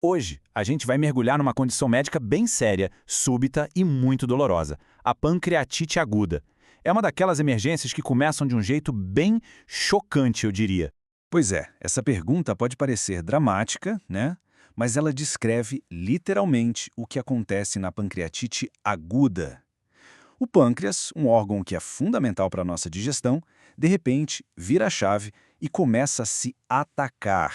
Hoje, a gente vai mergulhar numa condição médica bem séria, súbita e muito dolorosa, a pancreatite aguda. É uma daquelas emergências que começam de um jeito bem chocante, eu diria. Pois é, essa pergunta pode parecer dramática, né? Mas ela descreve literalmente o que acontece na pancreatite aguda. O pâncreas, um órgão que é fundamental para a nossa digestão, de repente vira a chave e começa a se atacar.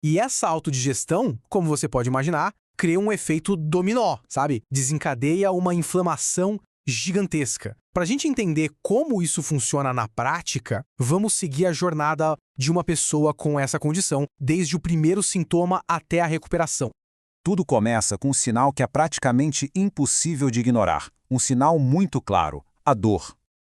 E essa autodigestão, como você pode imaginar, cria um efeito dominó, sabe? Desencadeia uma inflamação gigantesca. Para a gente entender como isso funciona na prática, vamos seguir a jornada de uma pessoa com essa condição, desde o primeiro sintoma até a recuperação. Tudo começa com um sinal que é praticamente impossível de ignorar. Um sinal muito claro: a dor.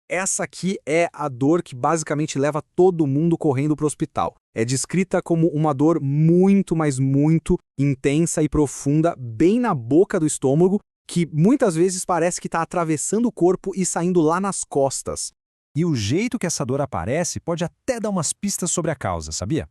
Essa aqui é a dor que basicamente leva todo mundo correndo para o hospital. É descrita como uma dor muito, mas muito intensa e profunda, bem na boca do estômago, que muitas vezes parece que está atravessando o corpo e saindo lá nas costas. E o jeito que essa dor aparece pode até dar umas pistas sobre a causa, sabia?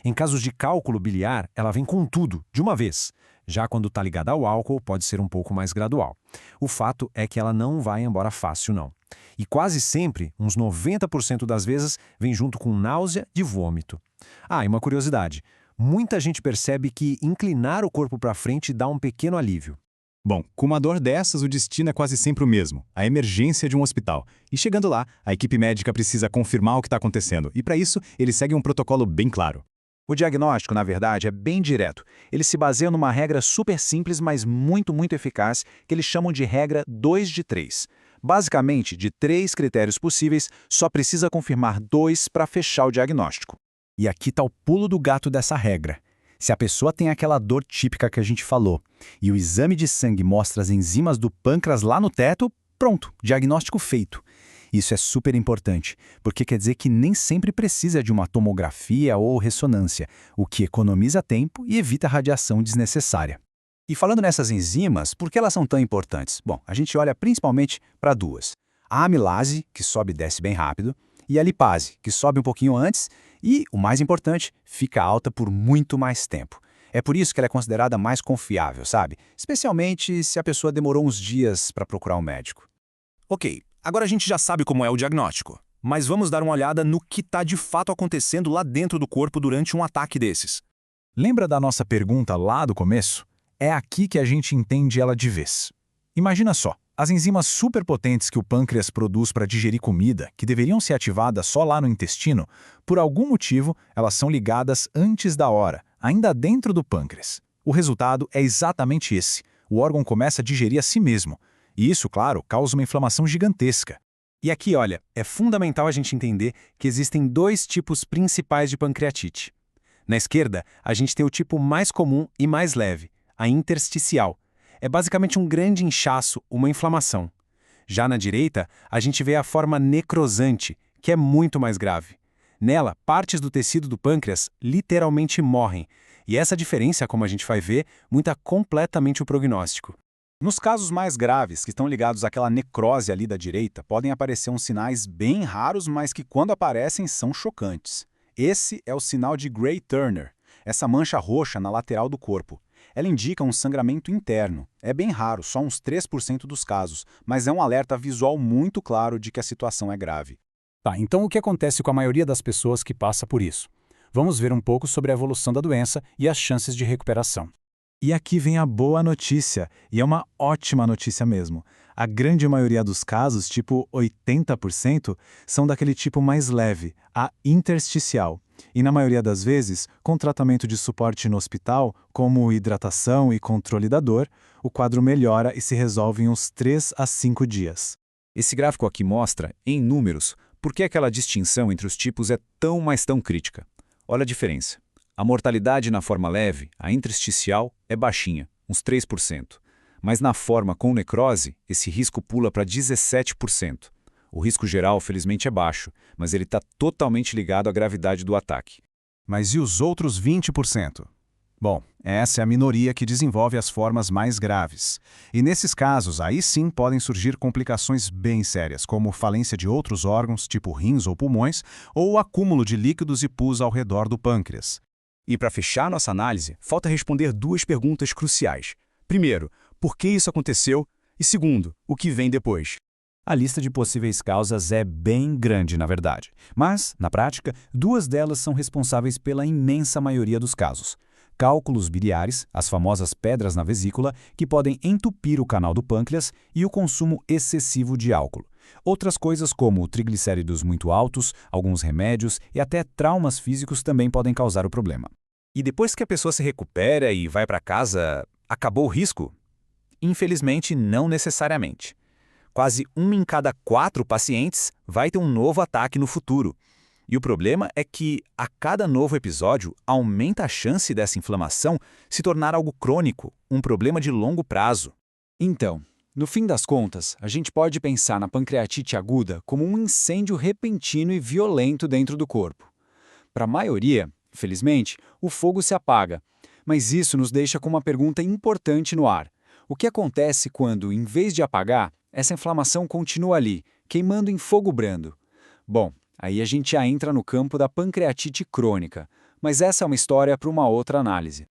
Em casos de cálculo biliar, ela vem com tudo, de uma vez. Já quando está ligada ao álcool, pode ser um pouco mais gradual. O fato é que ela não vai embora fácil, não. E quase sempre, uns 90% das vezes, vem junto com náusea e vômito. Ah, e uma curiosidade. Muita gente percebe que inclinar o corpo para frente dá um pequeno alívio. Bom, com uma dor dessas, o destino é quase sempre o mesmo, a emergência de um hospital. E chegando lá, a equipe médica precisa confirmar o que está acontecendo, e para isso, eles seguem um protocolo bem claro. O diagnóstico, na verdade, é bem direto. Ele se baseia numa regra super simples, mas muito eficaz, que eles chamam de regra 2 de 3. Basicamente, de 3 critérios possíveis, só precisa confirmar 2 para fechar o diagnóstico. E aqui está o pulo do gato dessa regra. Se a pessoa tem aquela dor típica que a gente falou, e o exame de sangue mostra as enzimas do pâncreas lá no teto, pronto, diagnóstico feito. Isso é super importante, porque quer dizer que nem sempre precisa de uma tomografia ou ressonância, o que economiza tempo e evita radiação desnecessária. E falando nessas enzimas, por que elas são tão importantes? Bom, a gente olha principalmente para duas. A amilase, que sobe e desce bem rápido, e a lipase, que sobe um pouquinho antes e, o mais importante, fica alta por muito mais tempo. É por isso que ela é considerada mais confiável, sabe? Especialmente se a pessoa demorou uns dias para procurar um médico. Ok, agora a gente já sabe como é o diagnóstico, mas vamos dar uma olhada no que está de fato acontecendo lá dentro do corpo durante um ataque desses. Lembra da nossa pergunta lá do começo? É aqui que a gente entende ela de vez. Imagina só, as enzimas superpotentes que o pâncreas produz para digerir comida, que deveriam ser ativadas só lá no intestino, por algum motivo, elas são ligadas antes da hora, ainda dentro do pâncreas. O resultado é exatamente esse. O órgão começa a digerir a si mesmo. E isso, claro, causa uma inflamação gigantesca. E aqui, olha, é fundamental a gente entender que existem 2 tipos principais de pancreatite. Na esquerda, a gente tem o tipo mais comum e mais leve, a intersticial. É basicamente um grande inchaço, uma inflamação. Já na direita, a gente vê a forma necrosante, que é muito mais grave. Nela, partes do tecido do pâncreas literalmente morrem. E essa diferença, como a gente vai ver, muda completamente o prognóstico. Nos casos mais graves, que estão ligados àquela necrose ali da direita, podem aparecer uns sinais bem raros, mas que quando aparecem são chocantes. Esse é o sinal de Gray-Turner, essa mancha roxa na lateral do corpo. Ela indica um sangramento interno. É bem raro, só uns 3% dos casos, mas é um alerta visual muito claro de que a situação é grave. Tá, então o que acontece com a maioria das pessoas que passa por isso? Vamos ver um pouco sobre a evolução da doença e as chances de recuperação. E aqui vem a boa notícia, e é uma ótima notícia mesmo. A grande maioria dos casos, tipo 80%, são daquele tipo mais leve, a intersticial. E na maioria das vezes, com tratamento de suporte no hospital, como hidratação e controle da dor, o quadro melhora e se resolve em uns 3 a 5 dias. Esse gráfico aqui mostra, em números, por que aquela distinção entre os tipos é tão, mas tão crítica. Olha a diferença. A mortalidade na forma leve, a intersticial, é baixinha, uns 3%. Mas na forma com necrose, esse risco pula para 17%. O risco geral, felizmente, é baixo, mas ele está totalmente ligado à gravidade do ataque. Mas e os outros 20%? Bom, essa é a minoria que desenvolve as formas mais graves. E nesses casos, aí sim podem surgir complicações bem sérias, como falência de outros órgãos, tipo rins ou pulmões, ou o acúmulo de líquidos e pus ao redor do pâncreas. E para fechar nossa análise, falta responder duas perguntas cruciais. Primeiro, por que isso aconteceu? E segundo, o que vem depois? A lista de possíveis causas é bem grande, na verdade. Mas, na prática, duas delas são responsáveis pela imensa maioria dos casos. Cálculos biliares, as famosas pedras na vesícula, que podem entupir o canal do pâncreas, e o consumo excessivo de álcool. Outras coisas como triglicéridos muito altos, alguns remédios e até traumas físicos também podem causar o problema. E depois que a pessoa se recupera e vai para casa, acabou o risco? Infelizmente, não necessariamente. Quase 1 em cada 4 pacientes vai ter um novo ataque no futuro. E o problema é que, a cada novo episódio, aumenta a chance dessa inflamação se tornar algo crônico, um problema de longo prazo. Então, no fim das contas, a gente pode pensar na pancreatite aguda como um incêndio repentino e violento dentro do corpo. Para a maioria, felizmente, o fogo se apaga. Mas isso nos deixa com uma pergunta importante no ar. O que acontece quando, em vez de apagar, essa inflamação continua ali, queimando em fogo brando? Bom, aí a gente já entra no campo da pancreatite crônica, mas essa é uma história para uma outra análise.